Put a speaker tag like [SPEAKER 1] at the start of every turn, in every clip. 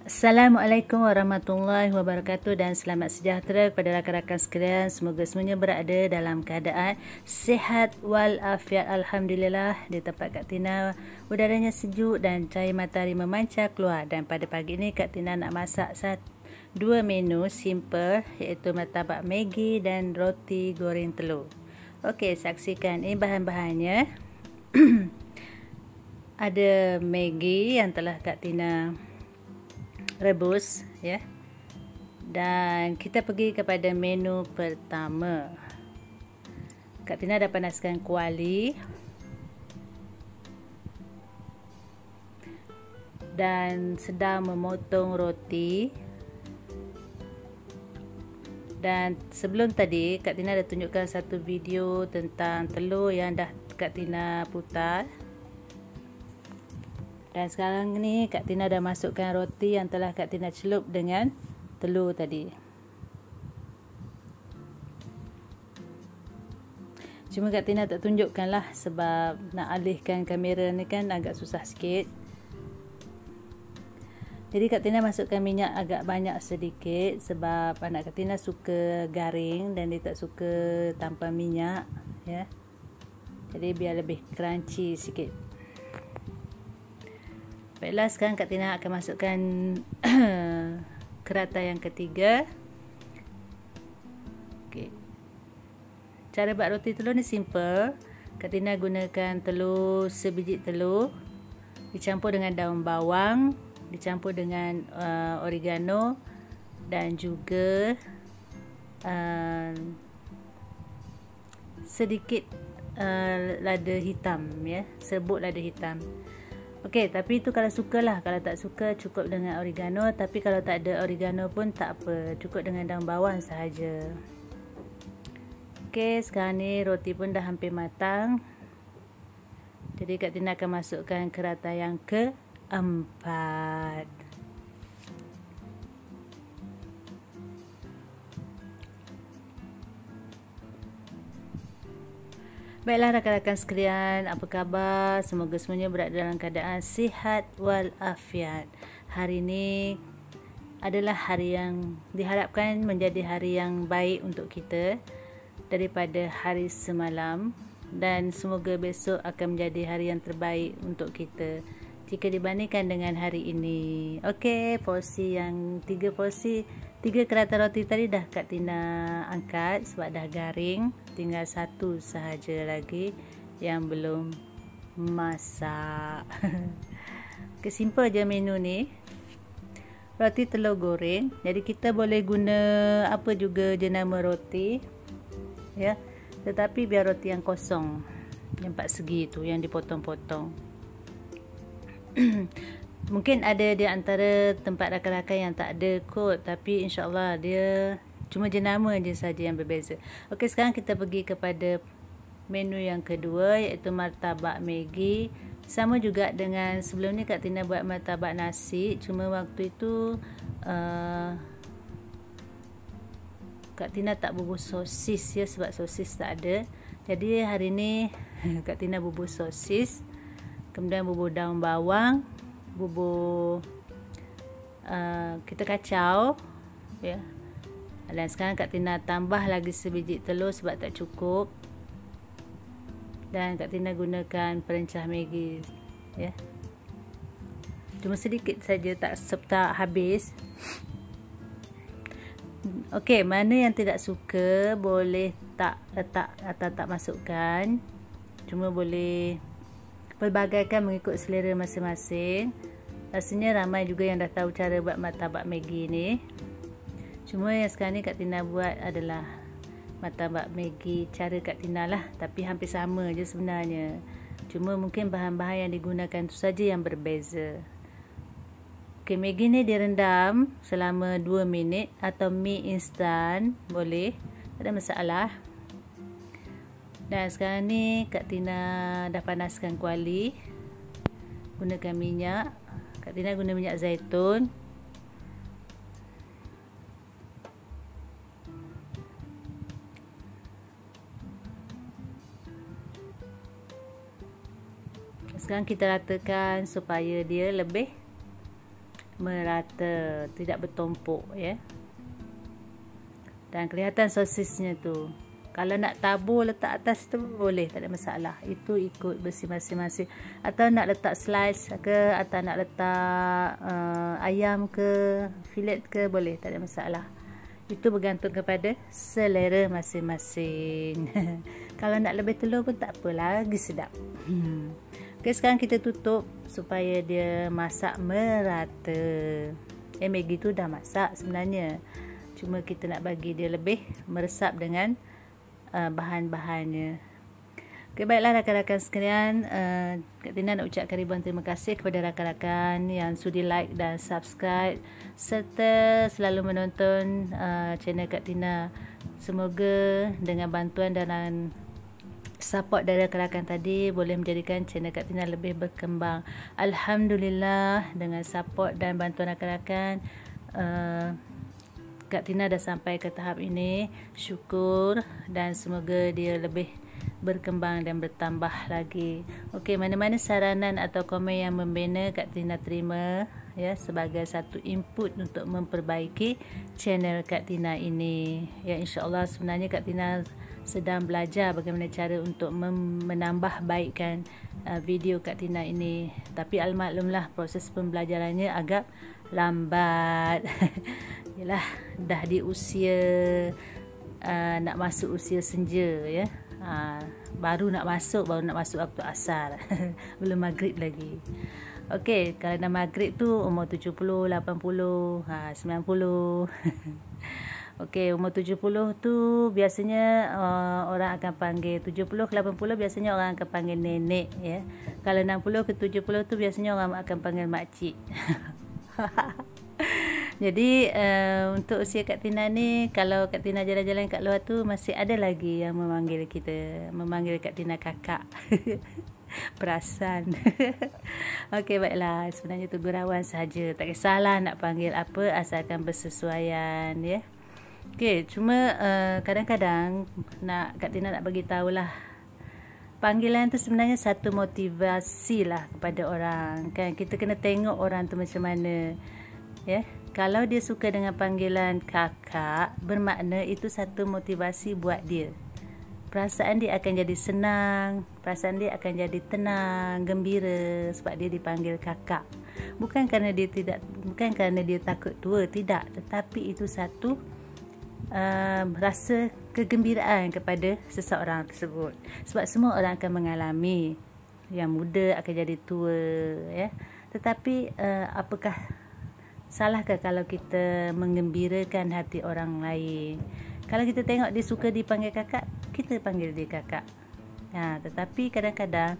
[SPEAKER 1] Assalamualaikum warahmatullahi wabarakatuh dan selamat sejahtera kepada rakan-rakan sekalian. Semoga semuanya berada dalam keadaan sihat walafiat. Alhamdulillah, di tempat Kak Tina udaranya sejuk dan cahaya matahari memancar keluar. Dan pada pagi ini Kak Tina nak masak dua menu simple, iaitu martabak Maggi dan roti goreng telur. Okey, saksikan ini bahan-bahannya. Ada Maggi yang telah Kak Tina rebus, ya. Dan kita pergi kepada menu pertama. Kak Tina dah panaskan kuali dan sedang memotong roti. Dan sebelum tadi Kak Tina dah tunjukkan satu video tentang telur yang dah Kak Tina putar. Dan sekarang ni Kak Tina dah masukkan roti yang telah Kak Tina celup dengan telur tadi. Cuma Kak Tina tak tunjukkan lah sebab nak alihkan kamera ni kan agak susah sikit. Jadi Kak Tina masukkan minyak agak banyak sedikit sebab anak Kak Tina suka garing dan dia tak suka tanpa minyak, ya. Jadi biar lebih crunchy sikit. Baiklah, sekarang Kak Tina akan masukkan kerata yang ketiga. Okay. Cara buat roti telur ni simple. Kak Tina gunakan telur, sebiji telur, dicampur dengan daun bawang, dicampur dengan oregano dan juga sedikit lada hitam, ya, serbuk lada hitam. Okey, tapi itu kalau sukalah. Kalau tak suka cukup dengan oregano, tapi kalau tak ada oregano pun tak apa, cukup dengan daun bawang sahaja. Okey, sekarang ni roti pun dah hampir matang. Jadi Kak Tina akan masukkan kerata yang keempat. Baiklah rakan-rakan sekalian, apa khabar? Semoga semuanya berada dalam keadaan sihat walafiat. Hari ini adalah hari yang diharapkan menjadi hari yang baik untuk kita daripada hari semalam, dan semoga besok akan menjadi hari yang terbaik untuk kita jika dibandingkan dengan hari ini. Okey, tiga kerata roti tadi dah Kak Tina angkat sebab dah garing. Tinggal satu sahaja lagi yang belum masak. Okay, simple je menu ni. Roti telur goreng. Jadi kita boleh guna apa juga jenama roti, ya. Tetapi biar roti yang kosong, yang 4 segi tu, yang dipotong-potong. Mungkin ada di antara tempat rakan-rakan yang tak ada kot, tapi insyaAllah dia cuma jenama je saja yang berbeza. Okey, sekarang kita pergi kepada menu yang kedua, iaitu martabak Maggi. Sama juga dengan sebelum ni Kak Tina buat martabak nasi, cuma waktu itu Kak Tina tak bubur sosis, ya, sebab sosis tak ada. Jadi hari ni Kak Tina bubur sosis, kemudian bubur daun bawang, bubur kita kacau, ya. Dan sekarang Kak Tina tambah lagi sebiji telur sebab tak cukup. Dan Kak Tina gunakan perencah Maggi, ya. Cuma sedikit saja, tak habis. Okey, mana yang tidak suka boleh tak letak atau tak masukkan. Cuma boleh pelbagaikan mengikut selera masing-masing. Rasanya ramai juga yang dah tahu cara buat martabak Maggi ni. Cuma yang sekarang ni Kak Tina buat adalah martabak Maggi cara Kak Tina lah, tapi hampir sama je sebenarnya. Cuma mungkin bahan-bahan yang digunakan tu saja yang berbeza. Okey, Maggi ni direndam selama 2 minit atau mie instan boleh, tak ada masalah. Dan sekarang ni Kak Tina dah panaskan kuali, gunakan minyak. Kak Tina guna minyak zaitun. Sekarang kita ratakan supaya dia lebih merata, tidak bertumpuk ya. Dan kelihatan sosisnya tu. Kalau nak tabur letak atas tu boleh, tak ada masalah. Itu ikut bersih masing-masing. Atau nak letak slice ke, atau nak letak ayam ke, filet ke, boleh, tak ada masalah. Itu bergantung kepada selera masing-masing. Kalau nak lebih telur pun tak apa, lagi sedap. Okay, sekarang kita tutup supaya dia masak merata. Maggi tu dah masak sebenarnya. Cuma kita nak bagi dia lebih meresap dengan bahan-bahannya. Okay, baiklah rakan-rakan sekalian, Kak Tina nak ucapkan ribuan terima kasih kepada rakan-rakan yang sudi like dan subscribe serta selalu menonton channel Kak Tina. Semoga dengan bantuan dan support dari rakan-rakan tadi boleh menjadikan channel Kak Tina lebih berkembang. Alhamdulillah, dengan support dan bantuan rakan-rakan, Kak Tina dah sampai ke tahap ini. Syukur, dan semoga dia lebih berkembang dan bertambah lagi. Okey, mana-mana saranan atau komen yang membina Kak Tina terima ya, sebagai satu input untuk memperbaiki channel Kak Tina ini. Ya, insya-Allah sebenarnya Kak Tina sedang belajar bagaimana cara untuk menambah baikkan video Kak Tina ini. Tapi almaklumlah proses pembelajarannya agak lambat. Yalah, dah di usia nak masuk usia senja ya. Baru nak masuk waktu asar. Belum maghrib lagi. Okey, kalau dah maghrib tu umur 70, 80, 90. Okey, umur 70 tu biasanya orang akan panggil, 70 ke 80 biasanya orang akan panggil nenek ya. Kalau 60 ke 70 tu biasanya orang akan panggil makcik. Jadi untuk usia Kak Tina ni, kalau Kak Tina jalan-jalan kat luar tu masih ada lagi yang memanggil Kak Tina kakak. Perasan. Okey, baiklah, sebenarnya tu gurauan saja, tak kisahlah nak panggil apa asalkan bersesuaian ya. Okey, cuma kadang-kadang Kak Tina nak bagi tahulah, panggilan tu sebenarnya satu motivasi lah kepada orang kan. Kita kena tengok orang tu macam mana ya. Kalau dia suka dengan panggilan kakak, bermakna itu satu motivasi buat dia. Perasaan dia akan jadi senang, perasaan dia akan jadi tenang, gembira sebab dia dipanggil kakak. Bukan kerana dia takut tua, tidak, tetapi itu satu rasa kegembiraan kepada seseorang tersebut. Sebab semua orang akan mengalami, yang muda akan jadi tua ya. Tetapi apakah salahkah kalau kita menggembirakan hati orang lain? Kalau kita tengok dia suka dipanggil kakak, kita panggil dia kakak. Tetapi kadang-kadang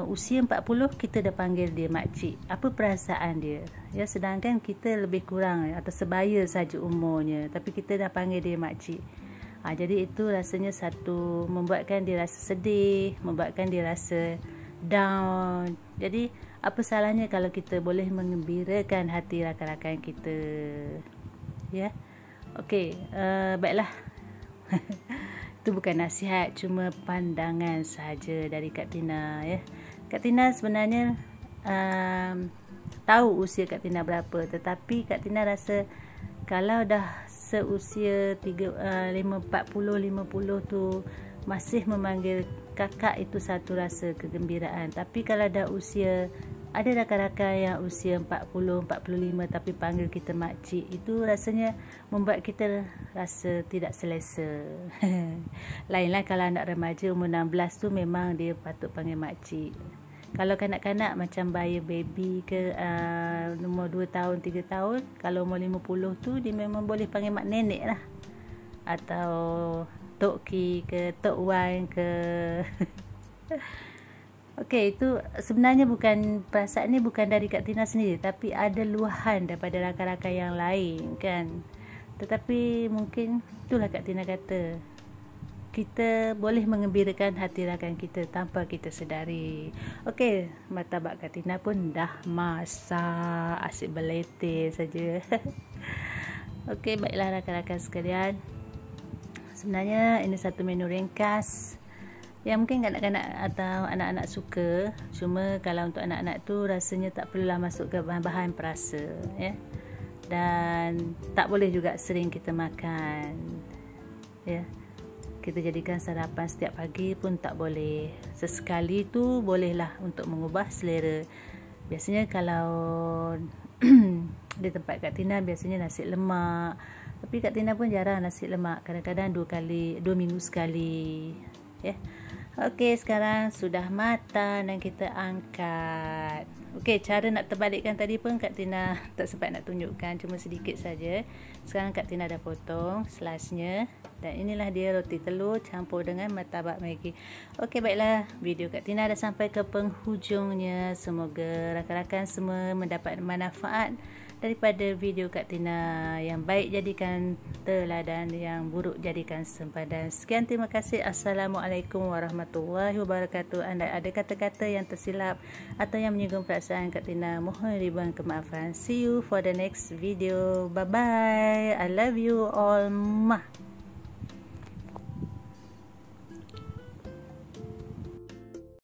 [SPEAKER 1] usia 40 kita dah panggil dia makcik. Apa perasaan dia? Ya, sedangkan kita lebih kurang atau sebaya saja umurnya, tapi kita dah panggil dia makcik. Jadi itu rasanya satu membuatkan dia rasa sedih, membuatkan dia rasa down. Jadi apa salahnya kalau kita boleh menggembirakan hati rakan-rakan kita ya. Okey, baiklah. Itu bukan nasihat, cuma pandangan saja dari Kak Tina ya. Kak Tina sebenarnya tahu usia Kak Tina berapa, tetapi Kak Tina rasa kalau dah seusia 40, 50 tu masih memanggil kakak, itu satu rasa kegembiraan. Tapi kalau dah usia, ada rakan-rakan yang usia 40, 45 tapi panggil kita makcik, itu rasanya membuat kita rasa tidak selesa. Lainlah kalau anak remaja umur 16 tu memang dia patut panggil makcik. Kalau kanak-kanak macam baby ke umur 2 tahun, 3 tahun, kalau umur 50 tu dia memang boleh panggil mak nenek lah. Atau Tok Ki ke Tok Wan ke. Okey, itu sebenarnya perasaan ni bukan dari Kak Tina sendiri, tapi ada luahan daripada rakan-rakan yang lain kan. Tetapi mungkin itulah Kak Tina kata, kita boleh mengembirakan hati rakan kita tanpa kita sedari. Okey, martabak Kak Tina pun dah masak, asyik beletir saja. Okey, baiklah rakan-rakan sekalian. Sebenarnya ini satu menu ringkas yang mungkin kanak-kanak atau anak-anak suka. Cuma kalau untuk anak-anak tu rasanya tak perlulah masuk ke bahan-bahan perasa, ya. Dan tak boleh juga sering kita makan, ya. Kita jadikan sarapan setiap pagi pun tak boleh. Sesekali tu bolehlah untuk mengubah selera. Biasanya kalau di tempat Kak Tina biasanya nasi lemak. Tapi Kak Tina pun jarang nasi lemak. Kadang-kadang 2 minggu sekali, ya. Okey, sekarang sudah matang dan kita angkat. Okey, cara nak terbalikkan tadi pun Kak Tina tak sempat nak tunjukkan, cuma sedikit saja. Sekarang Kak Tina dah potong slice-nya dan inilah dia roti telur campur dengan martabak Maggi. Okey, baiklah, video Kak Tina dah sampai ke penghujungnya. Semoga rakan-rakan semua mendapat manfaat daripada video Kak Tina. Yang baik jadikan teladan, yang buruk jadikan sempadan. Sekian, terima kasih. Assalamualaikum warahmatullahi wabarakatuh. Anda ada kata-kata yang tersilap atau yang menyinggung perasaan Kak Tina, mohon ribuan kemaafan. See you for the next video. Bye bye. I love you all.